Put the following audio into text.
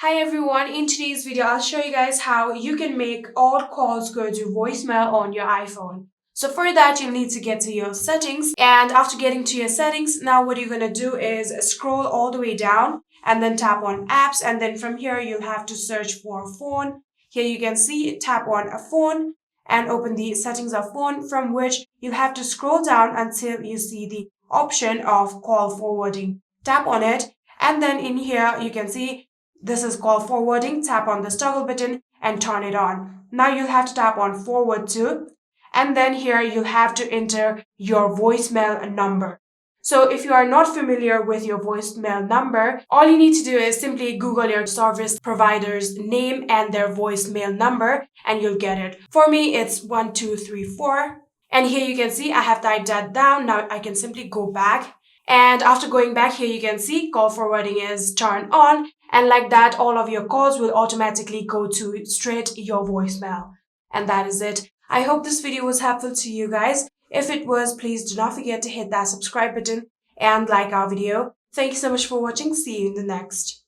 Hi everyone, in today's video I'll show you guys how you can make all calls go to voicemail on your iPhone. So for that you'll need to get to your settings, and after getting to your settings, now what you're going to do is scroll all the way down and then tap on apps, and then from here you'll have to search for phone. Here you can see tap on a phone and open the settings of phone, from which you'll have to scroll down until you see the option of call forwarding. Tap on it, and then in here you can see this is call forwarding. Tap on this toggle button and turn it on. Now you'll have to tap on forward to, and then here you'll have to enter your voicemail number. So if you are not familiar with your voicemail number, all you need to do is simply Google your service provider's name and their voicemail number and you'll get it. For me, it's 1234. And here you can see I have typed that down. Now I can simply go back. And after going back, here you can see call forwarding is turned on. And like that, all of your calls will automatically go to straight your voicemail. And that is it. I hope this video was helpful to you guys. If it was, please do not forget to hit that subscribe button and like our video. Thank you so much for watching. See you in the next.